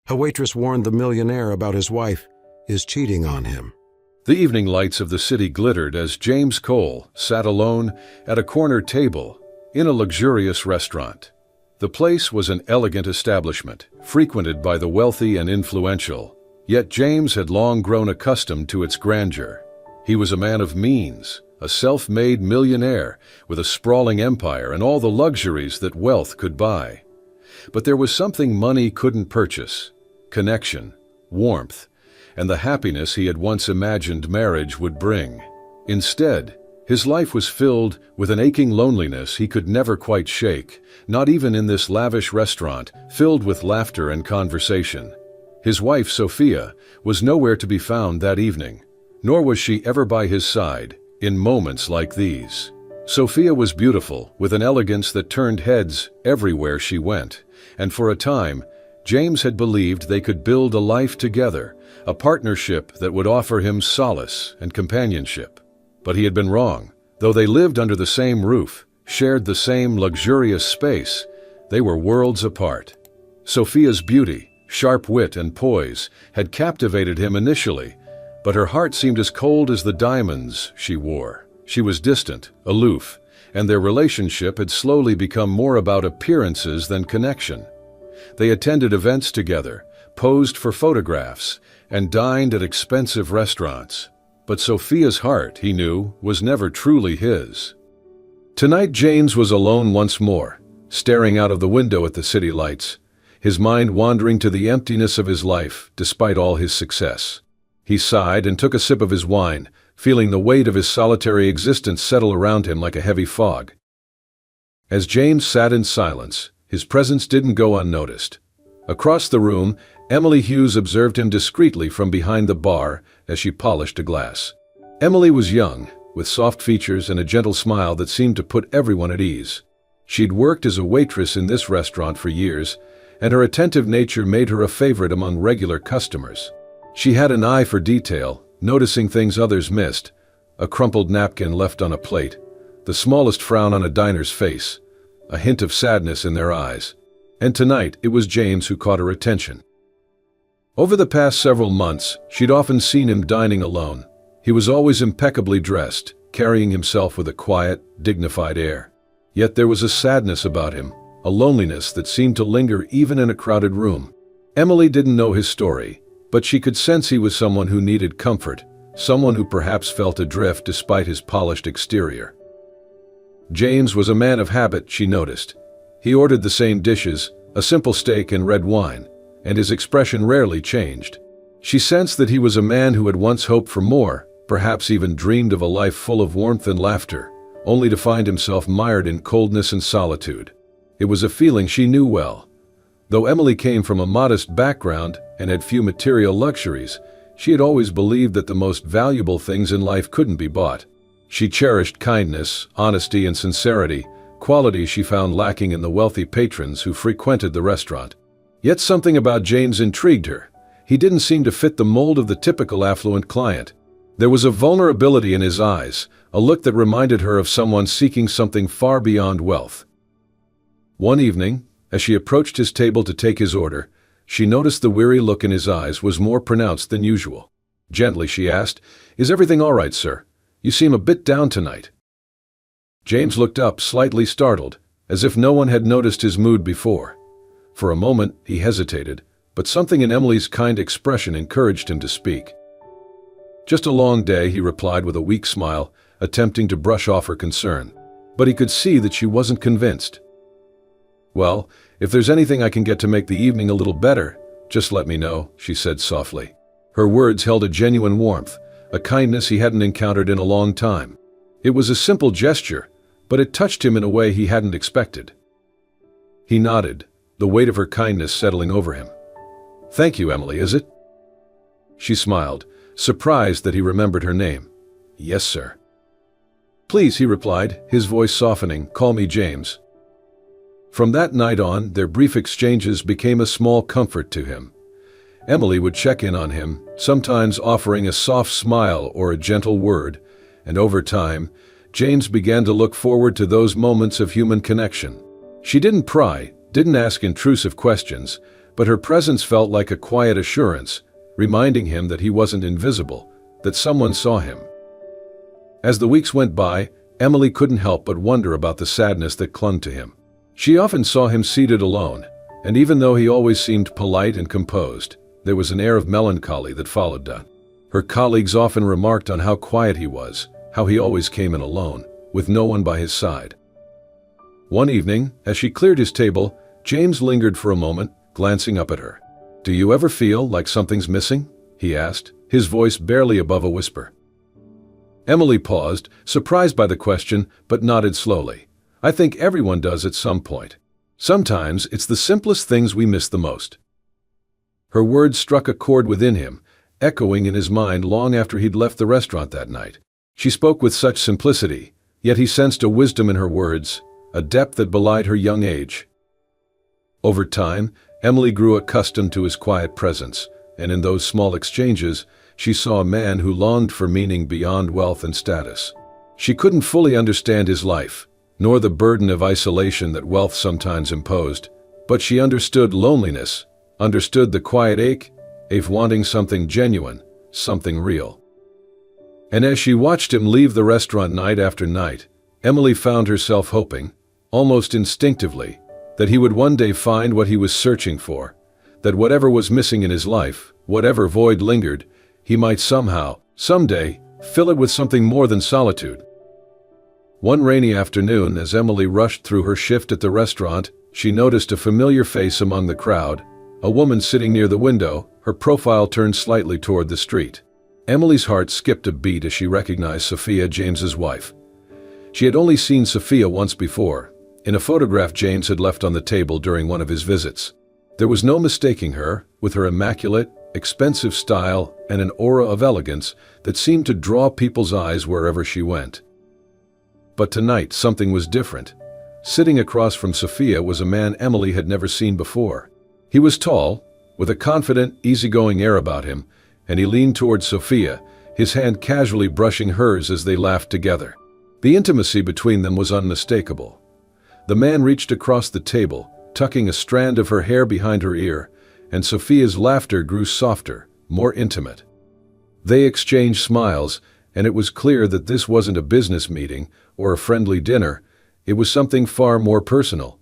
A waitress warned the millionaire about his wife is cheating on him. The evening lights of the city glittered as James Cole sat alone at a corner table in a luxurious restaurant. The place was an elegant establishment, frequented by the wealthy and influential, yet James had long grown accustomed to its grandeur. He was a man of means, a self-made millionaire with a sprawling empire and all the luxuries that wealth could buy. But there was something money couldn't purchase: connection, warmth, and the happiness he had once imagined marriage would bring. Instead, his life was filled with an aching loneliness he could never quite shake, not even in this lavish restaurant filled with laughter and conversation. His wife, Sophia, was nowhere to be found that evening, nor was she ever by his side in moments like these. Sophia was beautiful, with an elegance that turned heads everywhere she went, and for a time, James had believed they could build a life together, a partnership that would offer him solace and companionship. But he had been wrong. Though they lived under the same roof, shared the same luxurious space, they were worlds apart. Sophia's beauty, sharp wit, and poise had captivated him initially, but her heart seemed as cold as the diamonds she wore. She was distant, aloof, and their relationship had slowly become more about appearances than connection. They attended events together, posed for photographs, and dined at expensive restaurants. But Sophia's heart, he knew, was never truly his. Tonight James was alone once more, staring out of the window at the city lights, his mind wandering to the emptiness of his life despite all his success. He sighed and took a sip of his wine, feeling the weight of his solitary existence settle around him like a heavy fog. As James sat in silence, his presence didn't go unnoticed. Across the room, Emily Hughes observed him discreetly from behind the bar as she polished a glass. Emily was young, with soft features and a gentle smile that seemed to put everyone at ease. She'd worked as a waitress in this restaurant for years, and her attentive nature made her a favorite among regular customers. She had an eye for detail, noticing things others missed: a crumpled napkin left on a plate, the smallest frown on a diner's face, a hint of sadness in their eyes. And tonight it was James who caught her attention. Over the past several months, she'd often seen him dining alone. He was always impeccably dressed, carrying himself with a quiet, dignified air. Yet there was a sadness about him, a loneliness that seemed to linger even in a crowded room. Emily didn't know his story, but she could sense he was someone who needed comfort, someone who perhaps felt adrift despite his polished exterior. James was a man of habit, she noticed. He ordered the same dishes, a simple steak and red wine, and his expression rarely changed. She sensed that he was a man who had once hoped for more, perhaps even dreamed of a life full of warmth and laughter, only to find himself mired in coldness and solitude. It was a feeling she knew well. Though Emily came from a modest background and had few material luxuries, she had always believed that the most valuable things in life couldn't be bought. She cherished kindness, honesty, and sincerity, qualities she found lacking in the wealthy patrons who frequented the restaurant. Yet something about James intrigued her. He didn't seem to fit the mold of the typical affluent client. There was a vulnerability in his eyes, a look that reminded her of someone seeking something far beyond wealth. One evening, as she approached his table to take his order, she noticed the weary look in his eyes was more pronounced than usual. Gently she asked, "Is everything all right, sir? You seem a bit down tonight." James looked up, slightly startled, as if no one had noticed his mood before. For a moment, he hesitated, but something in Emily's kind expression encouraged him to speak. "Just a long day," he replied with a weak smile, attempting to brush off her concern. But he could see that she wasn't convinced. "Well, if there's anything I can get to make the evening a little better, just let me know," she said softly. Her words held a genuine warmth, a kindness he hadn't encountered in a long time. It was a simple gesture, but it touched him in a way he hadn't expected. He nodded, the weight of her kindness settling over him. "Thank you, Emily, is it?" She smiled, surprised that he remembered her name. "Yes, sir." "Please," he replied, his voice softening, "call me James." From that night on, their brief exchanges became a small comfort to him. Emily would check in on him, sometimes offering a soft smile or a gentle word, and over time, James began to look forward to those moments of human connection. She didn't pry, didn't ask intrusive questions, but her presence felt like a quiet assurance, reminding him that he wasn't invisible, that someone saw him. As the weeks went by, Emily couldn't help but wonder about the sadness that clung to him. She often saw him seated alone, and even though he always seemed polite and composed, there was an air of melancholy that followed that. Her colleagues often remarked on how quiet he was, how he always came in alone, with no one by his side. One evening, as she cleared his table, James lingered for a moment, glancing up at her. "Do you ever feel like something's missing?" he asked, his voice barely above a whisper. Emily paused, surprised by the question, but nodded slowly. "I think everyone does at some point. Sometimes it's the simplest things we miss the most." Her words struck a chord within him, echoing in his mind long after he'd left the restaurant that night. She spoke with such simplicity, yet he sensed a wisdom in her words, a depth that belied her young age. Over time, Emily grew accustomed to his quiet presence, and in those small exchanges, she saw a man who longed for meaning beyond wealth and status. She couldn't fully understand his life, nor the burden of isolation that wealth sometimes imposed, but she understood loneliness, understood the quiet ache of wanting something genuine, something real. And as she watched him leave the restaurant night after night, Emily found herself hoping, almost instinctively, that he would one day find what he was searching for, that whatever was missing in his life, whatever void lingered, he might somehow, someday, fill it with something more than solitude. One rainy afternoon, as Emily rushed through her shift at the restaurant, she noticed a familiar face among the crowd, a woman sitting near the window, her profile turned slightly toward the street. Emily's heart skipped a beat as she recognized Sophia, James's wife. She had only seen Sophia once before, in a photograph James had left on the table during one of his visits. There was no mistaking her, with her immaculate, expensive style and an aura of elegance that seemed to draw people's eyes wherever she went. But tonight something was different. Sitting across from Sophia was a man Emily had never seen before. He was tall, with a confident, easygoing air about him, and he leaned towards Sophia, his hand casually brushing hers as they laughed together. The intimacy between them was unmistakable. The man reached across the table, tucking a strand of her hair behind her ear, and Sophia's laughter grew softer, more intimate. They exchanged smiles, and it was clear that this wasn't a business meeting or a friendly dinner, it was something far more personal.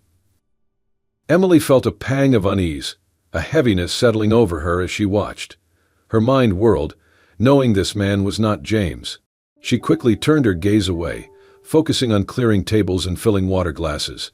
Emily felt a pang of unease, a heaviness settling over her as she watched. Her mind whirled, knowing this man was not James. She quickly turned her gaze away, focusing on clearing tables and filling water glasses.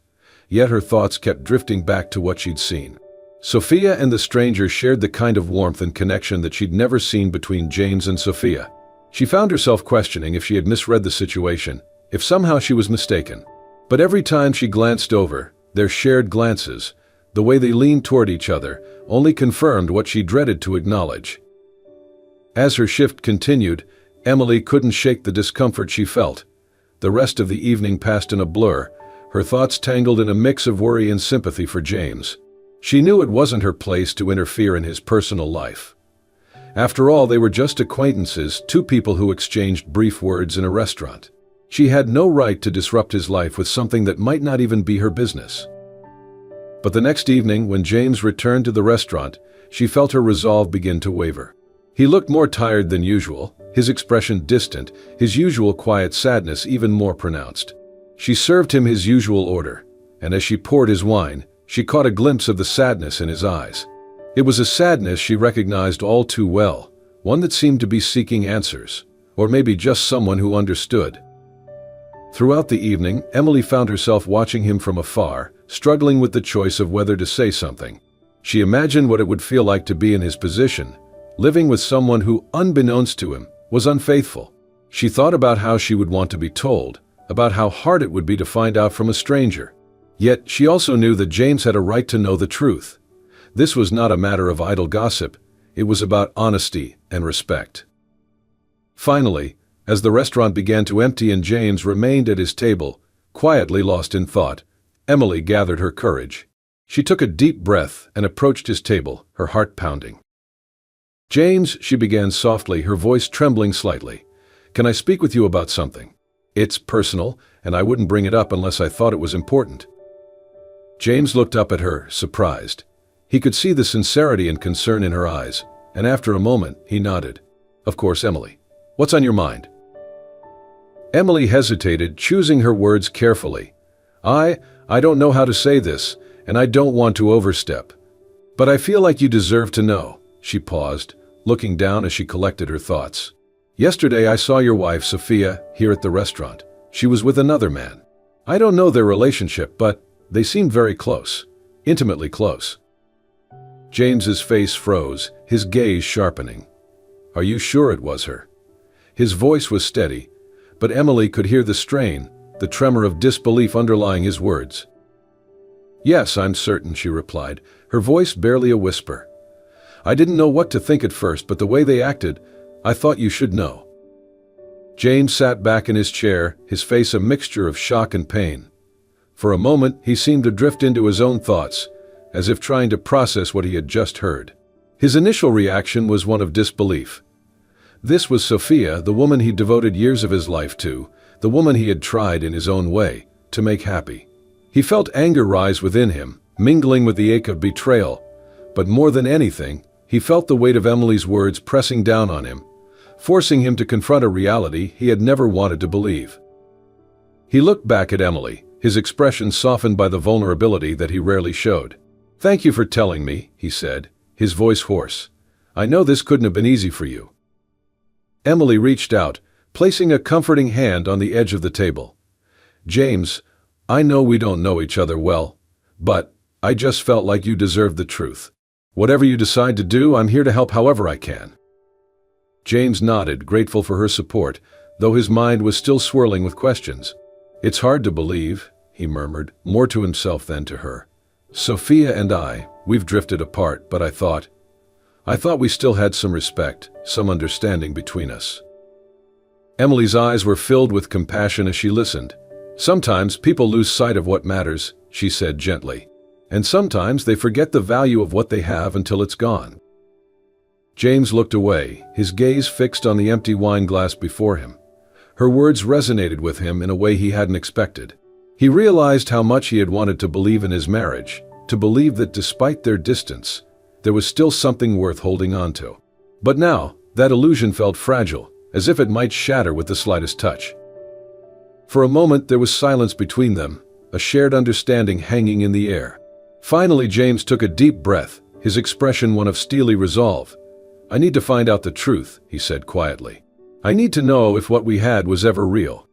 Yet her thoughts kept drifting back to what she'd seen. Sophia and the stranger shared the kind of warmth and connection that she'd never seen between James and Sophia. She found herself questioning if she had misread the situation, if somehow she was mistaken. But every time she glanced over, their shared glances, the way they leaned toward each other, only confirmed what she dreaded to acknowledge. As her shift continued, Emily couldn't shake the discomfort she felt. The rest of the evening passed in a blur, her thoughts tangled in a mix of worry and sympathy for James. She knew it wasn't her place to interfere in his personal life. After all, they were just acquaintances, two people who exchanged brief words in a restaurant. She had no right to disrupt his life with something that might not even be her business. But the next evening, when James returned to the restaurant, she felt her resolve begin to waver. He looked more tired than usual, his expression distant, his usual quiet sadness even more pronounced. She served him his usual order, and as she poured his wine, she caught a glimpse of the sadness in his eyes. It was a sadness she recognized all too well, one that seemed to be seeking answers, or maybe just someone who understood. Throughout the evening, Emily found herself watching him from afar, struggling with the choice of whether to say something. She imagined what it would feel like to be in his position, living with someone who, unbeknownst to him, was unfaithful. She thought about how she would want to be told, about how hard it would be to find out from a stranger. Yet she also knew that James had a right to know the truth. This was not a matter of idle gossip, it was about honesty and respect. Finally, as the restaurant began to empty and James remained at his table, quietly lost in thought, Emily gathered her courage. She took a deep breath and approached his table, her heart pounding. "James," she began softly, her voice trembling slightly, "can I speak with you about something? It's personal, and I wouldn't bring it up unless I thought it was important." James looked up at her, surprised. He could see the sincerity and concern in her eyes, and after a moment, he nodded. "Of course, Emily. What's on your mind?" Emily hesitated, choosing her words carefully. I don't know how to say this, and I don't want to overstep. But I feel like you deserve to know." She paused, looking down as she collected her thoughts. "Yesterday I saw your wife, Sophia, here at the restaurant. She was with another man. I don't know their relationship, but they seemed very close. Intimately close." James's face froze, his gaze sharpening. "Are you sure it was her?" His voice was steady, but Emily could hear the strain, the tremor of disbelief underlying his words. "Yes, I'm certain," she replied, her voice barely a whisper. "I didn't know what to think at first, but the way they acted, I thought you should know." James sat back in his chair, his face a mixture of shock and pain. For a moment, he seemed to drift into his own thoughts, as if trying to process what he had just heard. His initial reaction was one of disbelief. This was Sophia, the woman he'd devoted years of his life to, the woman he had tried in his own way to make happy. He felt anger rise within him, mingling with the ache of betrayal, but more than anything, he felt the weight of Emily's words pressing down on him, forcing him to confront a reality he had never wanted to believe. He looked back at Emily, his expression softened by the vulnerability that he rarely showed. "Thank you for telling me," he said, his voice hoarse. "I know this couldn't have been easy for you." Emily reached out, placing a comforting hand on the edge of the table. "James, I know we don't know each other well, but I just felt like you deserved the truth. Whatever you decide to do, I'm here to help however I can." James nodded, grateful for her support, though his mind was still swirling with questions. "It's hard to believe," he murmured, more to himself than to her. "Sophia and we've drifted apart, but I thought we still had some respect, some understanding between us." Emily's eyes were filled with compassion as she listened. "Sometimes people lose sight of what matters," she said gently. "And sometimes they forget the value of what they have until it's gone." James looked away, his gaze fixed on the empty wine glass before him. Her words resonated with him in a way he hadn't expected. He realized how much he had wanted to believe in his marriage, to believe that despite their distance, there was still something worth holding on to. But now, that illusion felt fragile, as if it might shatter with the slightest touch. For a moment there was silence between them, a shared understanding hanging in the air. Finally James took a deep breath, his expression one of steely resolve. "I need to find out the truth," he said quietly. "I need to know if what we had was ever real."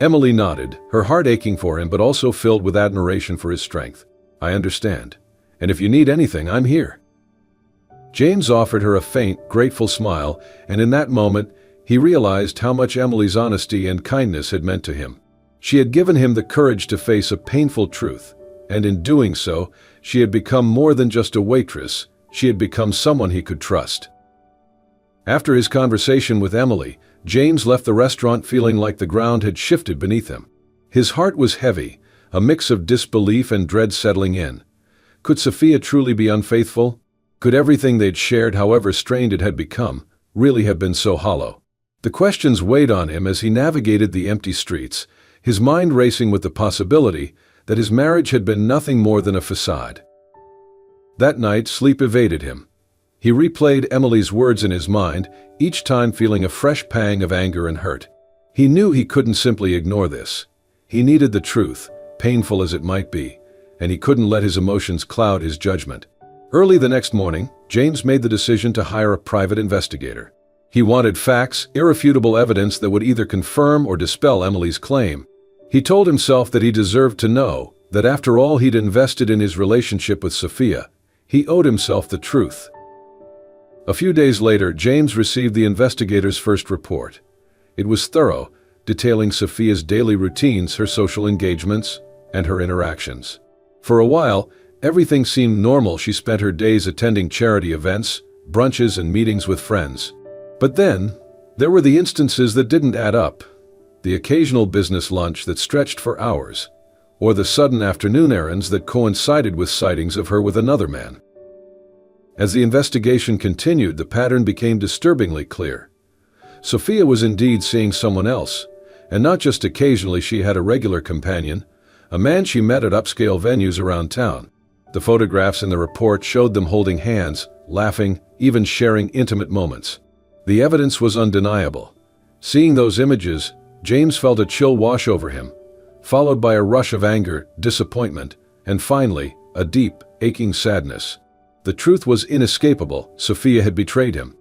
Emily nodded, her heart aching for him but also filled with admiration for his strength. "I understand. And if you need anything, I'm here." James offered her a faint, grateful smile, and in that moment, he realized how much Emily's honesty and kindness had meant to him. She had given him the courage to face a painful truth, and in doing so, she had become more than just a waitress, she had become someone he could trust. After his conversation with Emily, James left the restaurant feeling like the ground had shifted beneath him. His heart was heavy, a mix of disbelief and dread settling in. Could Sophia truly be unfaithful? Could everything they'd shared, however strained it had become, really have been so hollow? The questions weighed on him as he navigated the empty streets, his mind racing with the possibility that his marriage had been nothing more than a facade. That night, sleep evaded him. He replayed Emily's words in his mind, each time feeling a fresh pang of anger and hurt. He knew he couldn't simply ignore this. He needed the truth, painful as it might be, and he couldn't let his emotions cloud his judgment. Early the next morning, James made the decision to hire a private investigator. He wanted facts, irrefutable evidence that would either confirm or dispel Emily's claim. He told himself that he deserved to know that after all he'd invested in his relationship with Sophia, he owed himself the truth. A few days later, James received the investigator's first report. It was thorough, detailing Sophia's daily routines, her social engagements, and her interactions. For a while, everything seemed normal. She spent her days attending charity events, brunches, and meetings with friends. But then, there were the instances that didn't add up. The occasional business lunch that stretched for hours, or the sudden afternoon errands that coincided with sightings of her with another man. As the investigation continued, the pattern became disturbingly clear. Sophia was indeed seeing someone else, and not just occasionally. She had a regular companion, a man she met at upscale venues around town. The photographs in the report showed them holding hands, laughing, even sharing intimate moments. The evidence was undeniable. Seeing those images, James felt a chill wash over him, followed by a rush of anger, disappointment, and finally, a deep, aching sadness. The truth was inescapable: Sophia had betrayed him.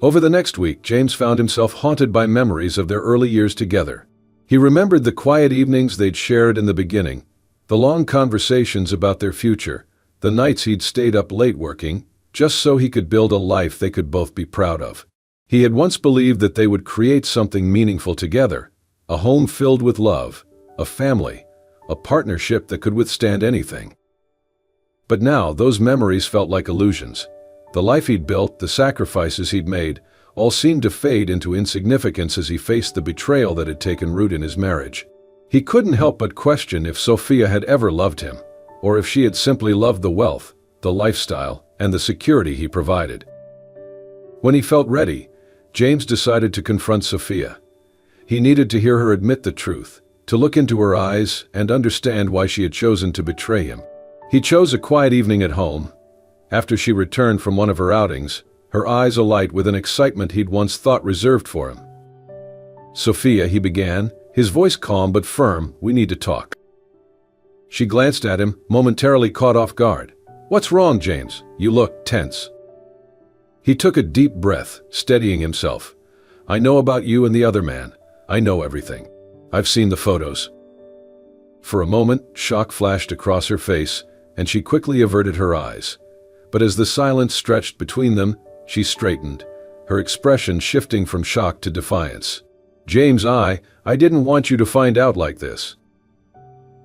Over the next week, James found himself haunted by memories of their early years together. He remembered the quiet evenings they'd shared in the beginning, the long conversations about their future, the nights he'd stayed up late working, just so he could build a life they could both be proud of. He had once believed that they would create something meaningful together, a home filled with love, a family, a partnership that could withstand anything. But now, those memories felt like illusions. The life he'd built, the sacrifices he'd made, all seemed to fade into insignificance as he faced the betrayal that had taken root in his marriage. He couldn't help but question if Sophia had ever loved him, or if she had simply loved the wealth, the lifestyle, and the security he provided. When he felt ready, James decided to confront Sophia. He needed to hear her admit the truth, to look into her eyes and understand why she had chosen to betray him. He chose a quiet evening at home. After she returned from one of her outings, her eyes alight with an excitement he'd once thought reserved for him. "Sophia," he began, his voice calm but firm, "we need to talk." She glanced at him, momentarily caught off guard. "What's wrong, James? You look tense." He took a deep breath, steadying himself. "I know about you and the other man. I know everything. I've seen the photos." For a moment, shock flashed across her face, and she quickly averted her eyes. But as the silence stretched between them, she straightened, her expression shifting from shock to defiance. "James, I didn't want you to find out like this."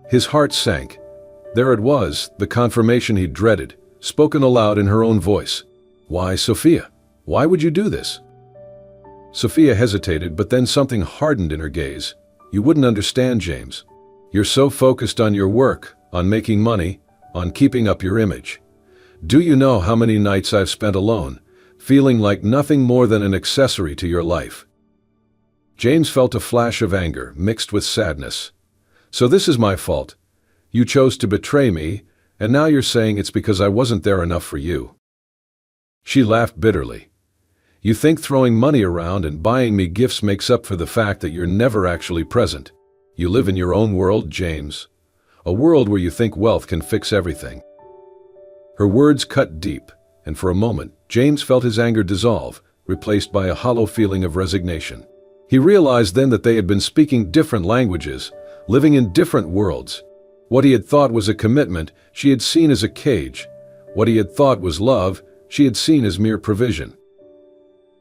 His heart sank. There it was, the confirmation he'd dreaded, spoken aloud in her own voice. "Why, Sophia? Why would you do this?" Sophia hesitated, but then something hardened in her gaze. "You wouldn't understand, James. You're so focused on your work, on making money, on keeping up your image. Do you know how many nights I've spent alone, feeling like nothing more than an accessory to your life?" James felt a flash of anger, mixed with sadness. "So this is my fault. You chose to betray me, and now you're saying it's because I wasn't there enough for you." She laughed bitterly. "You think throwing money around and buying me gifts makes up for the fact that you're never actually present. You live in your own world, James. A world where you think wealth can fix everything." Her words cut deep, and for a moment, James felt his anger dissolve, replaced by a hollow feeling of resignation. He realized then that they had been speaking different languages, living in different worlds. What he had thought was a commitment, she had seen as a cage. What he had thought was love, she had seen as mere provision.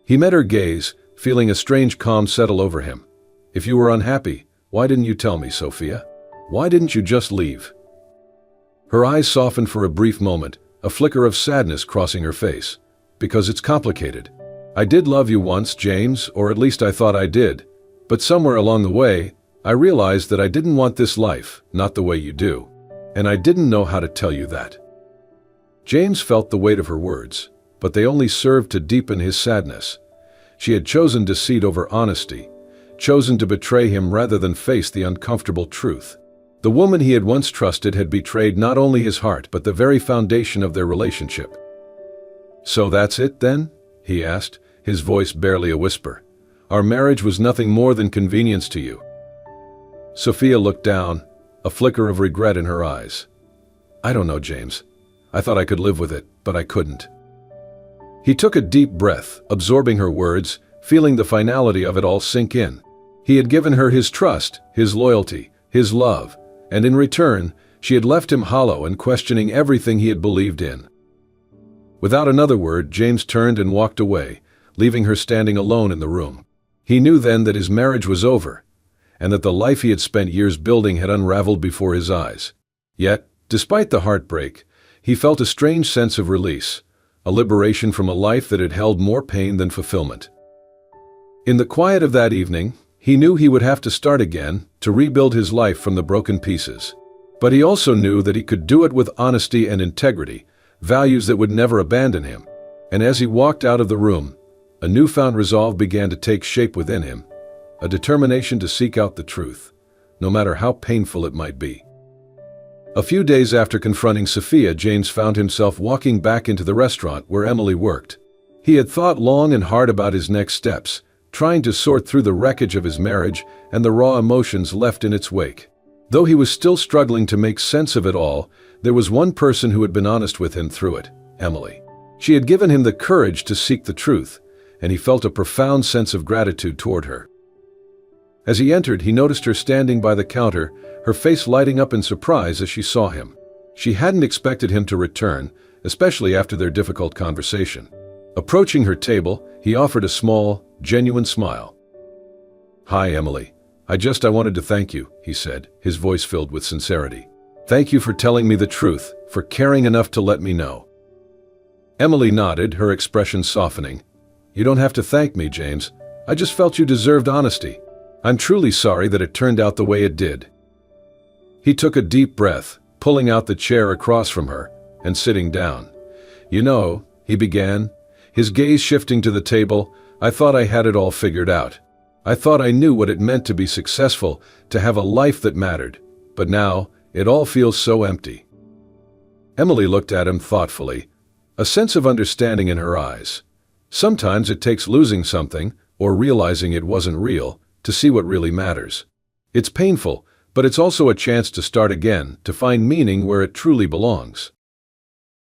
He met her gaze, feeling a strange calm settle over him. "If you were unhappy, why didn't you tell me, Sophia? Why didn't you just leave?" Her eyes softened for a brief moment, a flicker of sadness crossing her face. "Because it's complicated. I did love you once, James, or at least I thought I did. But somewhere along the way, I realized that I didn't want this life, not the way you do. And I didn't know how to tell you that." James felt the weight of her words, but they only served to deepen his sadness. She had chosen deceit over honesty, chosen to betray him rather than face the uncomfortable truth. The woman he had once trusted had betrayed not only his heart but the very foundation of their relationship. "So that's it, then?" he asked, his voice barely a whisper. "Our marriage was nothing more than convenience to you." Sophia looked down, a flicker of regret in her eyes. "I don't know, James. I thought I could live with it, but I couldn't." He took a deep breath, absorbing her words, feeling the finality of it all sink in. He had given her his trust, his loyalty, his love, and in return, she had left him hollow and questioning everything he had believed in. Without another word, James turned and walked away, leaving her standing alone in the room. He knew then that his marriage was over, and that the life he had spent years building had unraveled before his eyes. Yet, despite the heartbreak, he felt a strange sense of release, a liberation from a life that had held more pain than fulfillment. In the quiet of that evening, he knew he would have to start again, to rebuild his life from the broken pieces. But he also knew that he could do it with honesty and integrity, values that would never abandon him. And as he walked out of the room, a newfound resolve began to take shape within him, a determination to seek out the truth, no matter how painful it might be. A few days after confronting Sophia, James found himself walking back into the restaurant where Emily worked. He had thought long and hard about his next steps, trying to sort through the wreckage of his marriage and the raw emotions left in its wake. Though he was still struggling to make sense of it all, there was one person who had been honest with him through it: Emily. She had given him the courage to seek the truth, and he felt a profound sense of gratitude toward her. As he entered, he noticed her standing by the counter, her face lighting up in surprise as she saw him. She hadn't expected him to return, especially after their difficult conversation. Approaching her table, he offered a small, genuine smile. "Hi, Emily. I wanted to thank you," he said, his voice filled with sincerity. "Thank you for telling me the truth, for caring enough to let me know." Emily nodded, her expression softening. "You don't have to thank me, James. I just felt you deserved honesty. I'm truly sorry that it turned out the way it did." He took a deep breath, pulling out the chair across from her and sitting down. "You know," he began, his gaze shifting to the table, "I thought I had it all figured out. I thought I knew what it meant to be successful, to have a life that mattered. But now, it all feels so empty." Emily looked at him thoughtfully, a sense of understanding in her eyes. Sometimes it takes losing something, or realizing it wasn't real, to see what really matters. It's painful, but it's also a chance to start again, to find meaning where it truly belongs.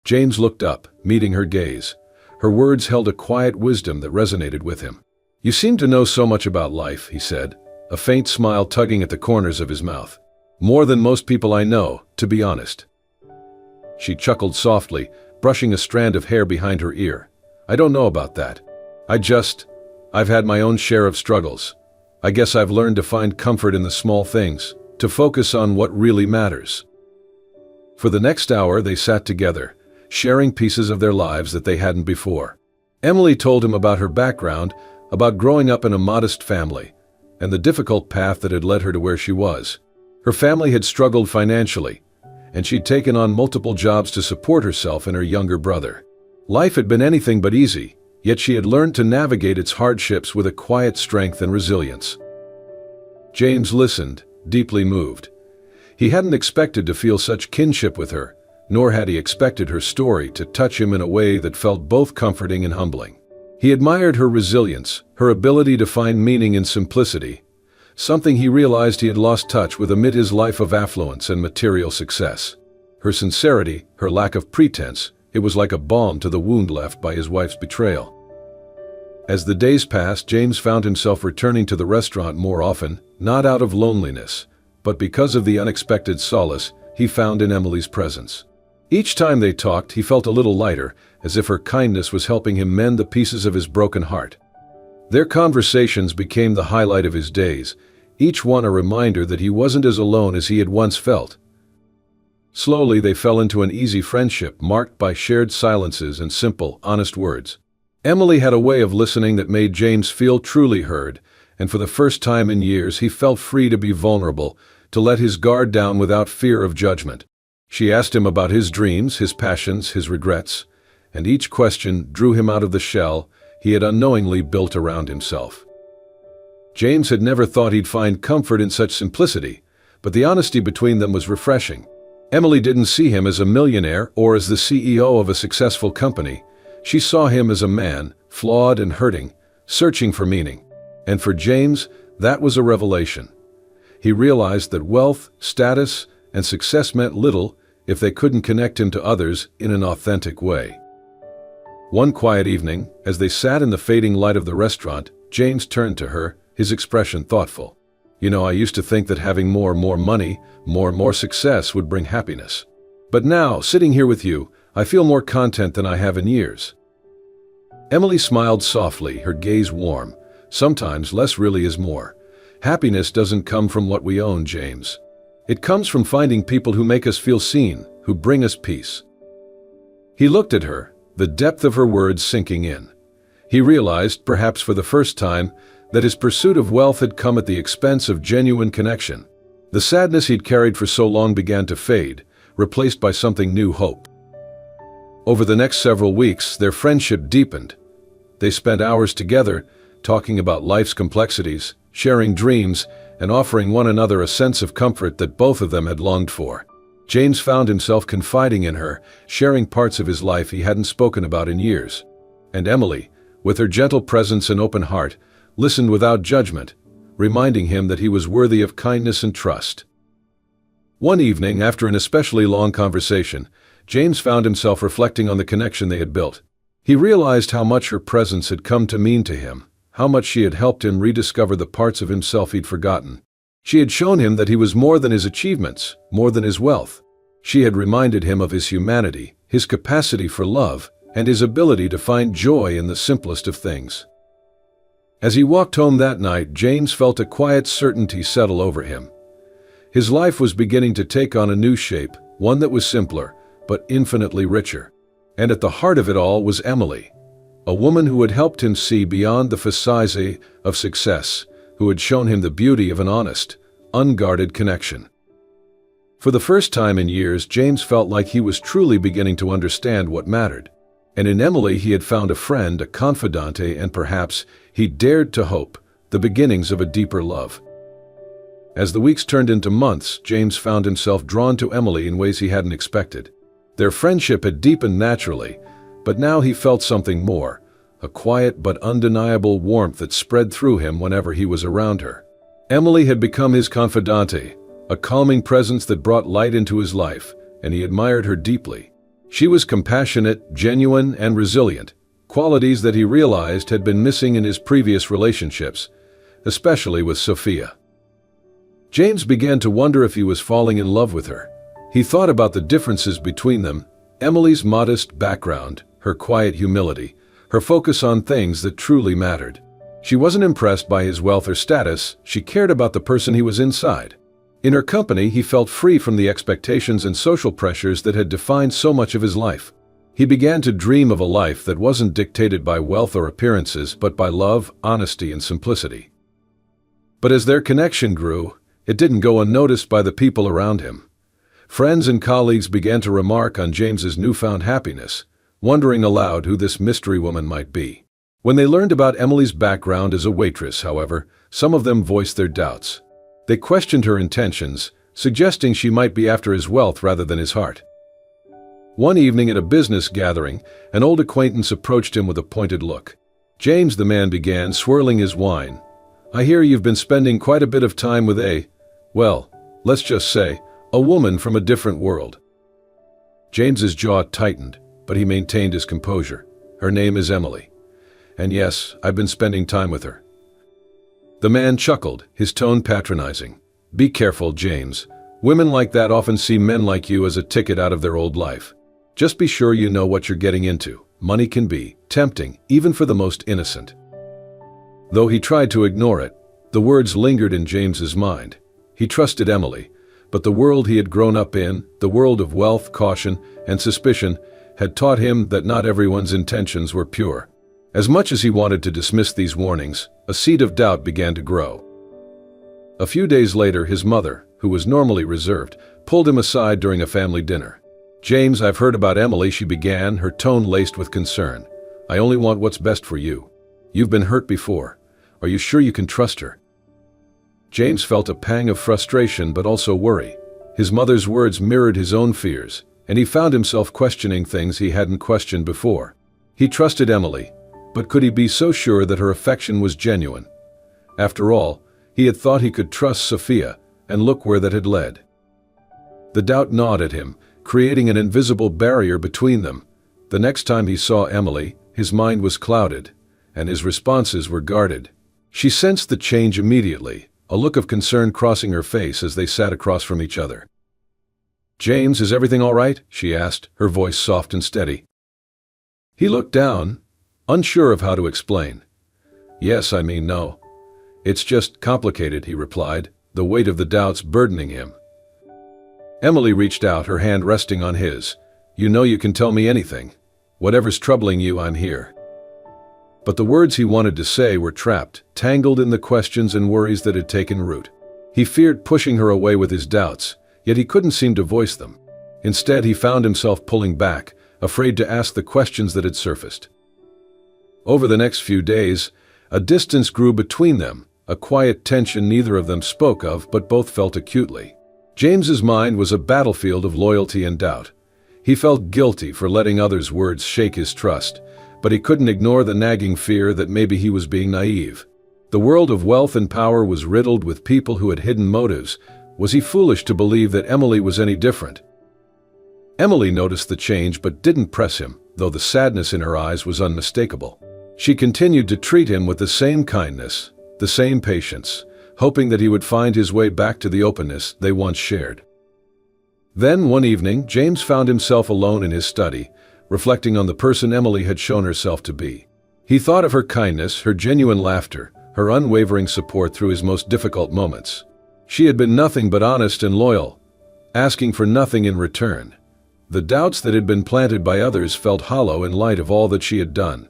James looked up, meeting her gaze. Her words held a quiet wisdom that resonated with him. "You seem to know so much about life," he said, a faint smile tugging at the corners of his mouth. "More than most people I know, to be honest." She chuckled softly, brushing a strand of hair behind her ear. "I don't know about that. I've had my own share of struggles. I guess I've learned to find comfort in the small things, to focus on what really matters." For the next hour they sat together, sharing pieces of their lives that they hadn't before. Emily told him about her background, about growing up in a modest family, and the difficult path that had led her to where she was. Her family had struggled financially, and she'd taken on multiple jobs to support herself and her younger brother. Life had been anything but easy, yet she had learned to navigate its hardships with a quiet strength and resilience. James listened, deeply moved. He hadn't expected to feel such kinship with her, nor had he expected her story to touch him in a way that felt both comforting and humbling. He admired her resilience, her ability to find meaning in simplicity, something he realized he had lost touch with amid his life of affluence and material success. Her sincerity, her lack of pretense, it was like a balm to the wound left by his wife's betrayal. As the days passed, James found himself returning to the restaurant more often, not out of loneliness, but because of the unexpected solace he found in Emily's presence. Each time they talked, he felt a little lighter, as if her kindness was helping him mend the pieces of his broken heart. Their conversations became the highlight of his days, each one a reminder that he wasn't as alone as he had once felt. Slowly they fell into an easy friendship marked by shared silences and simple, honest words. Emily had a way of listening that made James feel truly heard, and for the first time in years he felt free to be vulnerable, to let his guard down without fear of judgment. She asked him about his dreams, his passions, his regrets, and each question drew him out of the shell he had unknowingly built around himself. James had never thought he'd find comfort in such simplicity, but the honesty between them was refreshing. Emily didn't see him as a millionaire or as the CEO of a successful company. She saw him as a man, flawed and hurting, searching for meaning. And for James, that was a revelation. He realized that wealth, status, and success meant little if they couldn't connect him to others in an authentic way. One quiet evening, as they sat in the fading light of the restaurant, James turned to her, his expression thoughtful. "You know, I used to think that having more money, more success would bring happiness. But now, sitting here with you, I feel more content than I have in years." Emily smiled softly, her gaze warm. "Sometimes less really is more. Happiness doesn't come from what we own, James. It comes from finding people who make us feel seen, who bring us peace." He looked at her, the depth of her words sinking in. He realized, perhaps for the first time, that his pursuit of wealth had come at the expense of genuine connection. The sadness he'd carried for so long began to fade, replaced by something new: hope. Over the next several weeks, their friendship deepened. They spent hours together, talking about life's complexities, sharing dreams, and offering one another a sense of comfort that both of them had longed for. James found himself confiding in her, sharing parts of his life he hadn't spoken about in years. And Emily, with her gentle presence and open heart, listened without judgment, reminding him that he was worthy of kindness and trust. One evening, after an especially long conversation, James found himself reflecting on the connection they had built. He realized how much her presence had come to mean to him, how much she had helped him rediscover the parts of himself he'd forgotten. She had shown him that he was more than his achievements, more than his wealth. She had reminded him of his humanity, his capacity for love, and his ability to find joy in the simplest of things. As he walked home that night, James felt a quiet certainty settle over him. His life was beginning to take on a new shape, one that was simpler, but infinitely richer. And at the heart of it all was Emily, a woman who had helped him see beyond the facade of success, who had shown him the beauty of an honest, unguarded connection. For the first time in years, James felt like he was truly beginning to understand what mattered. And in Emily he had found a friend, a confidante, and perhaps, he dared to hope, the beginnings of a deeper love. As the weeks turned into months, James found himself drawn to Emily in ways he hadn't expected. Their friendship had deepened naturally, but now he felt something more, a quiet but undeniable warmth that spread through him whenever he was around her. Emily had become his confidante, a calming presence that brought light into his life, and he admired her deeply. She was compassionate, genuine, and resilient, qualities that he realized had been missing in his previous relationships, especially with Sophia. James began to wonder if he was falling in love with her. He thought about the differences between them, Emily's modest background, her quiet humility, her focus on things that truly mattered. She wasn't impressed by his wealth or status, she cared about the person he was inside. In her company, he felt free from the expectations and social pressures that had defined so much of his life. He began to dream of a life that wasn't dictated by wealth or appearances, but by love, honesty, and simplicity. But as their connection grew, it didn't go unnoticed by the people around him. Friends and colleagues began to remark on James's newfound happiness, wondering aloud who this mystery woman might be. When they learned about Emily's background as a waitress, however, some of them voiced their doubts. They questioned her intentions, suggesting she might be after his wealth rather than his heart. One evening at a business gathering, an old acquaintance approached him with a pointed look. "James," the man began, swirling his wine, "I hear you've been spending quite a bit of time with well, let's just say, a woman from a different world." James's jaw tightened, but he maintained his composure. "Her name is Emily. And yes, I've been spending time with her." The man chuckled, his tone patronizing. "Be careful, James. Women like that often see men like you as a ticket out of their old life. Just be sure you know what you're getting into. Money can be tempting, even for the most innocent." Though he tried to ignore it, the words lingered in James's mind. He trusted Emily, but the world he had grown up in, the world of wealth, caution, and suspicion, had taught him that not everyone's intentions were pure. As much as he wanted to dismiss these warnings, a seed of doubt began to grow. A few days later, his mother, who was normally reserved, pulled him aside during a family dinner. "James, I've heard about Emily," she began, her tone laced with concern. "I only want what's best for you. You've been hurt before. Are you sure you can trust her?" James felt a pang of frustration but also worry. His mother's words mirrored his own fears, and he found himself questioning things he hadn't questioned before. He trusted Emily, but could he be so sure that her affection was genuine? After all, he had thought he could trust Sophia, and look where that had led. The doubt gnawed at him, creating an invisible barrier between them. The next time he saw Emily, his mind was clouded, and his responses were guarded. She sensed the change immediately, a look of concern crossing her face as they sat across from each other. "James, is everything all right?" she asked, her voice soft and steady. He looked down, unsure of how to explain. "Yes, I mean no. It's just complicated," he replied, the weight of the doubts burdening him. Emily reached out, her hand resting on his. "You know you can tell me anything. Whatever's troubling you, I'm here." But the words he wanted to say were trapped, tangled in the questions and worries that had taken root. He feared pushing her away with his doubts, yet he couldn't seem to voice them. Instead, he found himself pulling back, afraid to ask the questions that had surfaced. Over the next few days, a distance grew between them, a quiet tension neither of them spoke of but both felt acutely. James's mind was a battlefield of loyalty and doubt. He felt guilty for letting others' words shake his trust, but he couldn't ignore the nagging fear that maybe he was being naive. The world of wealth and power was riddled with people who had hidden motives. Was he foolish to believe that Emily was any different? Emily noticed the change but didn't press him, though the sadness in her eyes was unmistakable. She continued to treat him with the same kindness, the same patience, hoping that he would find his way back to the openness they once shared. Then, one evening, James found himself alone in his study, reflecting on the person Emily had shown herself to be. He thought of her kindness, her genuine laughter, her unwavering support through his most difficult moments. She had been nothing but honest and loyal, asking for nothing in return. The doubts that had been planted by others felt hollow in light of all that she had done.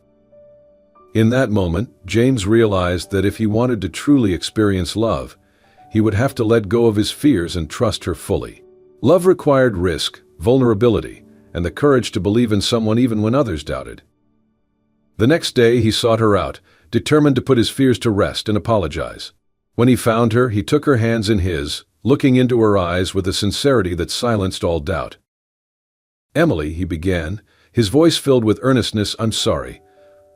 In that moment, James realized that if he wanted to truly experience love, he would have to let go of his fears and trust her fully. Love required risk, vulnerability, and the courage to believe in someone even when others doubted. The next day, he sought her out, determined to put his fears to rest and apologize. When he found her, he took her hands in his, looking into her eyes with a sincerity that silenced all doubt. "Emily," he began, his voice filled with earnestness, "I'm sorry.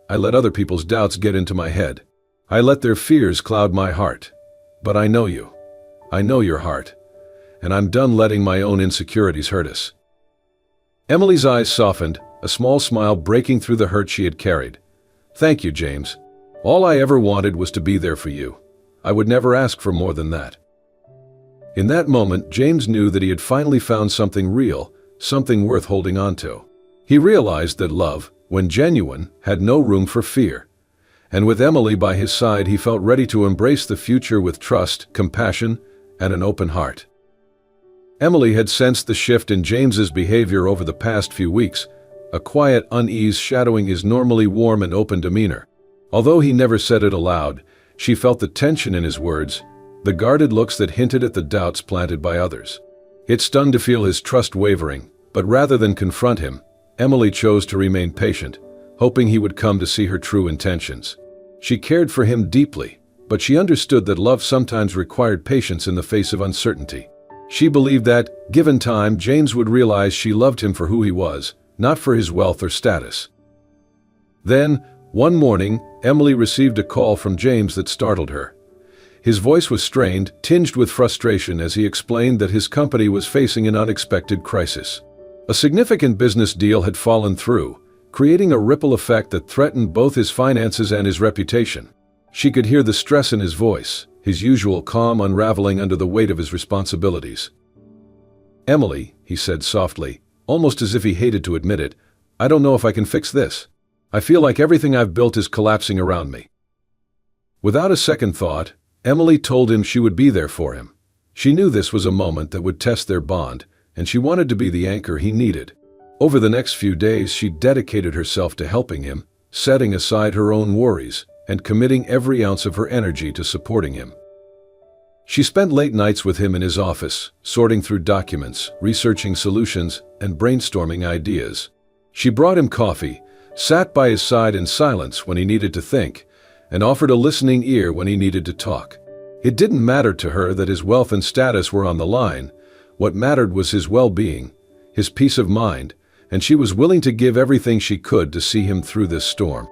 I let other people's doubts get into my head. I let their fears cloud my heart. But I know you. I know your heart. And I'm done letting my own insecurities hurt us." Emily's eyes softened, a small smile breaking through the hurt she had carried. "Thank you, James. All I ever wanted was to be there for you. I would never ask for more than that." In that moment, James knew that he had finally found something real, something worth holding on to. He realized that love, when genuine, had no room for fear. And with Emily by his side, he felt ready to embrace the future with trust, compassion, and an open heart. Emily had sensed the shift in James's behavior over the past few weeks, a quiet unease shadowing his normally warm and open demeanor. Although he never said it aloud, she felt the tension in his words, the guarded looks that hinted at the doubts planted by others. It stung to feel his trust wavering, but rather than confront him, Emily chose to remain patient, hoping he would come to see her true intentions. She cared for him deeply, but she understood that love sometimes required patience in the face of uncertainty. She believed that, given time, James would realize she loved him for who he was, not for his wealth or status. Then, one morning, Emily received a call from James that startled her. His voice was strained, tinged with frustration as he explained that his company was facing an unexpected crisis. A significant business deal had fallen through, creating a ripple effect that threatened both his finances and his reputation. She could hear the stress in his voice, his usual calm unraveling under the weight of his responsibilities. "Emily," he said softly, almost as if he hated to admit it, "I don't know if I can fix this. I feel like everything I've built is collapsing around me." Without a second thought, Emily told him she would be there for him. She knew this was a moment that would test their bond, and she wanted to be the anchor he needed. Over the next few days, she dedicated herself to helping him, setting aside her own worries, and committing every ounce of her energy to supporting him. She spent late nights with him in his office, sorting through documents, researching solutions, and brainstorming ideas. She brought him coffee, sat by his side in silence when he needed to think, and offered a listening ear when he needed to talk. It didn't matter to her that his wealth and status were on the line. What mattered was his well-being, his peace of mind, and she was willing to give everything she could to see him through this storm.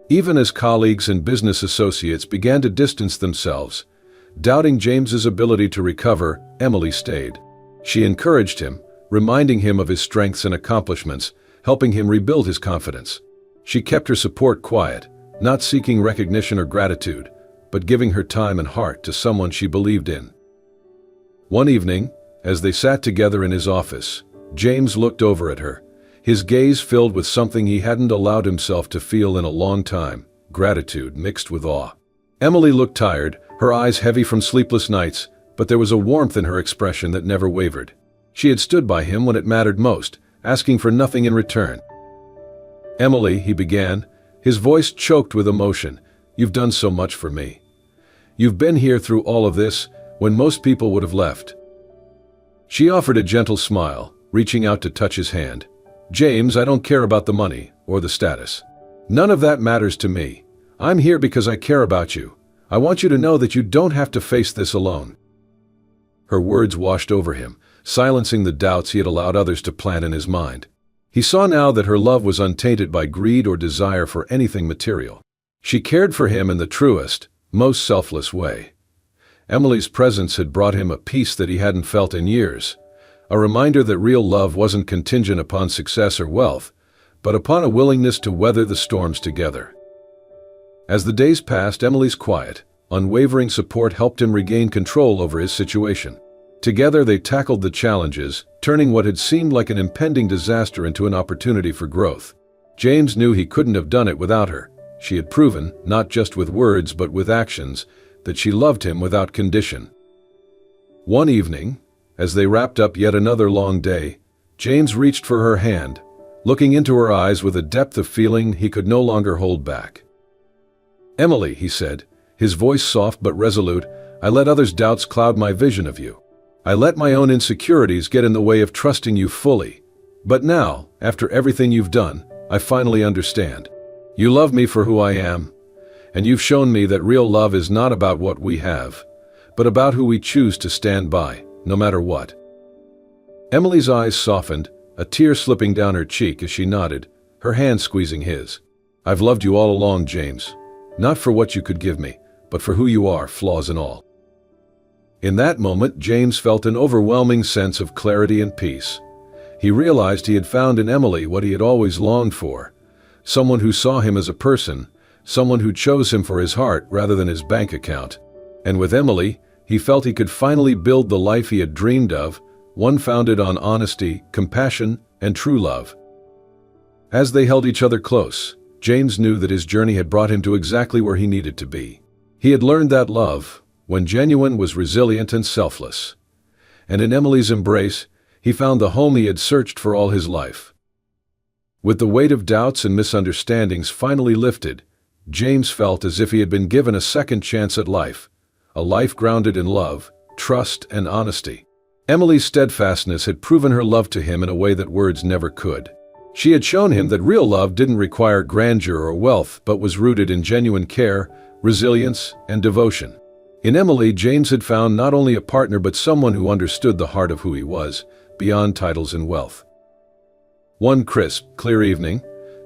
Even as colleagues and business associates began to distance themselves, doubting James's ability to recover, Emily stayed. She encouraged him, reminding him of his strengths and accomplishments, helping him rebuild his confidence. She kept her support quiet, not seeking recognition or gratitude, but giving her time and heart to someone she believed in. One evening, as they sat together in his office, James looked over at her, his gaze filled with something he hadn't allowed himself to feel in a long time, gratitude mixed with awe. Emily looked tired, her eyes heavy from sleepless nights, but there was a warmth in her expression that never wavered. She had stood by him when it mattered most, asking for nothing in return. "Emily," he began, his voice choked with emotion, "you've done so much for me. You've been here through all of this, when most people would have left." She offered a gentle smile, reaching out to touch his hand. "James, I don't care about the money or the status. None of that matters to me. I'm here because I care about you. I want you to know that you don't have to face this alone." Her words washed over him, silencing the doubts he had allowed others to plant in his mind. He saw now that her love was untainted by greed or desire for anything material. She cared for him in the truest, most selfless way. Emily's presence had brought him a peace that he hadn't felt in years, a reminder that real love wasn't contingent upon success or wealth, but upon a willingness to weather the storms together. As the days passed, Emily's quiet, unwavering support helped him regain control over his situation. Together they tackled the challenges, turning what had seemed like an impending disaster into an opportunity for growth. James knew he couldn't have done it without her. She had proven, not just with words but with actions, that she loved him without condition. One evening, as they wrapped up yet another long day, James reached for her hand, looking into her eyes with a depth of feeling he could no longer hold back. "Emily," he said, his voice soft but resolute, "I let others' doubts cloud my vision of you. I let my own insecurities get in the way of trusting you fully. But now, after everything you've done, I finally understand. You love me for who I am, and you've shown me that real love is not about what we have, but about who we choose to stand by, no matter what." Emily's eyes softened, a tear slipping down her cheek as she nodded, her hand squeezing his. "I've loved you all along, James. Not for what you could give me, but for who you are, flaws and all." In that moment, James felt an overwhelming sense of clarity and peace. He realized he had found in Emily what he had always longed for, someone who saw him as a person, someone who chose him for his heart rather than his bank account. And with Emily, he felt he could finally build the life he had dreamed of, one founded on honesty, compassion, and true love. As they held each other close, James knew that his journey had brought him to exactly where he needed to be. He had learned that love, when genuine, was resilient and selfless. And in Emily's embrace, he found the home he had searched for all his life. With the weight of doubts and misunderstandings finally lifted, James felt as if he had been given a second chance at life, a life grounded in love, trust, and honesty. Emily's steadfastness had proven her love to him in a way that words never could. She had shown him that real love didn't require grandeur or wealth, but was rooted in genuine care, resilience, and devotion. In Emily, James had found not only a partner but someone who understood the heart of who he was, beyond titles and wealth. One crisp, clear evening,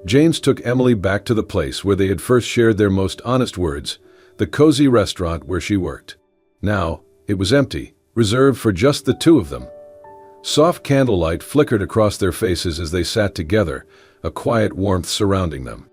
James took Emily back to the place where they had first shared their most honest words, the cozy restaurant where she worked. Now, it was empty, reserved for just the two of them. Soft candlelight flickered across their faces as they sat together, a quiet warmth surrounding them.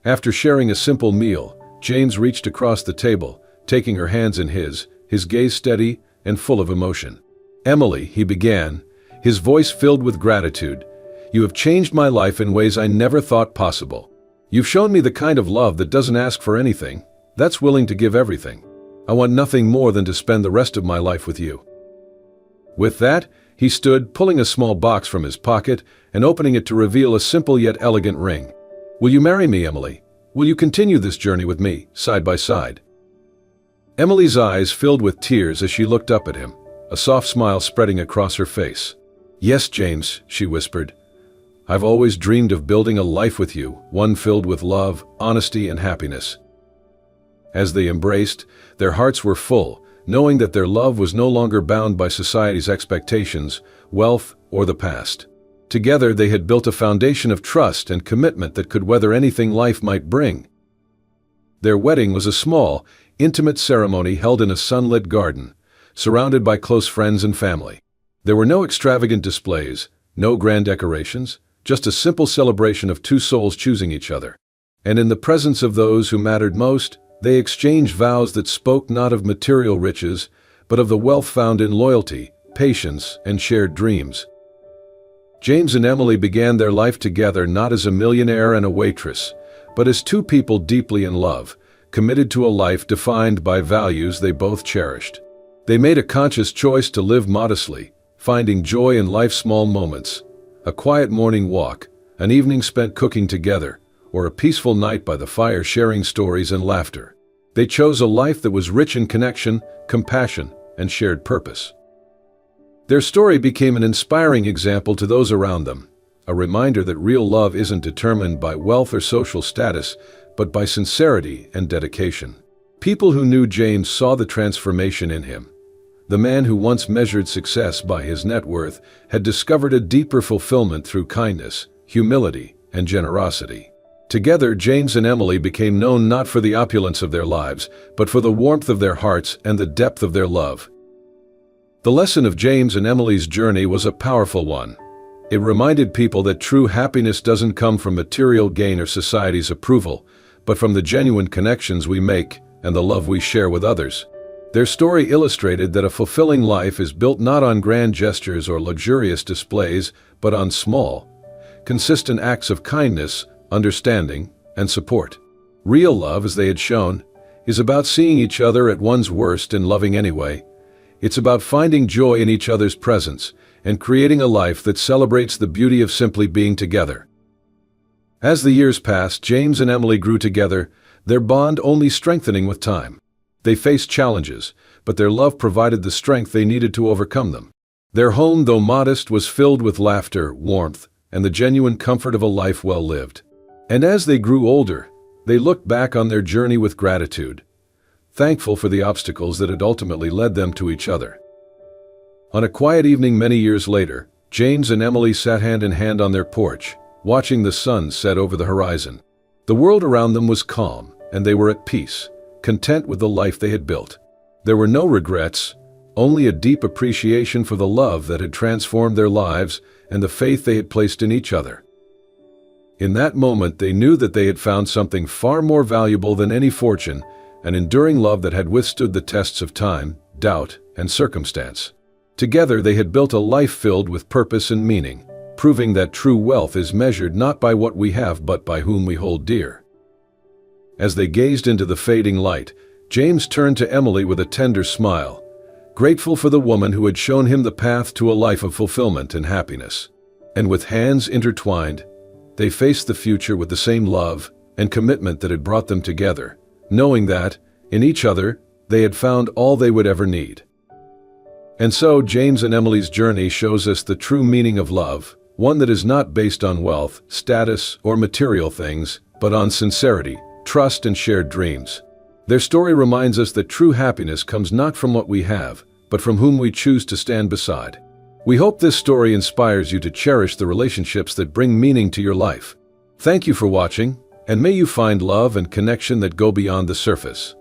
After sharing a simple meal, James reached across the table, taking her hands in his gaze steady and full of emotion. "Emily," he began, his voice filled with gratitude, "you have changed my life in ways I never thought possible. You've shown me the kind of love that doesn't ask for anything, that's willing to give everything. I want nothing more than to spend the rest of my life with you." With that, he stood, pulling a small box from his pocket and opening it to reveal a simple yet elegant ring. "Will you marry me, Emily? Will you continue this journey with me, side by side?" Emily's eyes filled with tears as she looked up at him, a soft smile spreading across her face. "Yes, James," she whispered. "I've always dreamed of building a life with you, one filled with love, honesty, and happiness." As they embraced, their hearts were full, knowing that their love was no longer bound by society's expectations, wealth, or the past. Together they had built a foundation of trust and commitment that could weather anything life might bring. Their wedding was a small, intimate ceremony held in a sunlit garden, surrounded by close friends and family. There were no extravagant displays, no grand decorations, just a simple celebration of two souls choosing each other. And in the presence of those who mattered most, they exchanged vows that spoke not of material riches, but of the wealth found in loyalty, patience, and shared dreams. James and Emily began their life together not as a millionaire and a waitress, but as two people deeply in love, committed to a life defined by values they both cherished. They made a conscious choice to live modestly, finding joy in life's small moments, a quiet morning walk, an evening spent cooking together, or a peaceful night by the fire sharing stories and laughter. They chose a life that was rich in connection, compassion, and shared purpose. Their story became an inspiring example to those around them, a reminder that real love isn't determined by wealth or social status, but by sincerity and dedication. People who knew James saw the transformation in him, the man who once measured success by his net worth had discovered a deeper fulfillment through kindness, humility, and generosity. Together, James and Emily became known not for the opulence of their lives, but for the warmth of their hearts and the depth of their love. The lesson of James and Emily's journey was a powerful one. It reminded people that true happiness doesn't come from material gain or society's approval, but from the genuine connections we make and the love we share with others. Their story illustrated that a fulfilling life is built not on grand gestures or luxurious displays, but on small, consistent acts of kindness, understanding, and support. Real love, as they had shown, is about seeing each other at one's worst and loving anyway. It's about finding joy in each other's presence and creating a life that celebrates the beauty of simply being together. As the years passed, James and Emily grew together, their bond only strengthening with time. They faced challenges, but their love provided the strength they needed to overcome them. Their home, though modest, was filled with laughter, warmth, and the genuine comfort of a life well lived. And as they grew older, they looked back on their journey with gratitude, thankful for the obstacles that had ultimately led them to each other. On a quiet evening many years later, James and Emily sat hand in hand on their porch, watching the sun set over the horizon. The world around them was calm, and they were at peace, content with the life they had built. There were no regrets, only a deep appreciation for the love that had transformed their lives and the faith they had placed in each other. In that moment, they knew that they had found something far more valuable than any fortune, an enduring love that had withstood the tests of time, doubt, and circumstance. Together, they had built a life filled with purpose and meaning, proving that true wealth is measured not by what we have but by whom we hold dear. As they gazed into the fading light, James turned to Emily with a tender smile, grateful for the woman who had shown him the path to a life of fulfillment and happiness. And with hands intertwined, they faced the future with the same love and commitment that had brought them together, knowing that, in each other, they had found all they would ever need. And so, James and Emily's journey shows us the true meaning of love, one that is not based on wealth, status, or material things, but on sincerity, trust, and shared dreams. Their story reminds us that true happiness comes not from what we have, but from whom we choose to stand beside. We hope this story inspires you to cherish the relationships that bring meaning to your life. Thank you for watching, and may you find love and connection that go beyond the surface.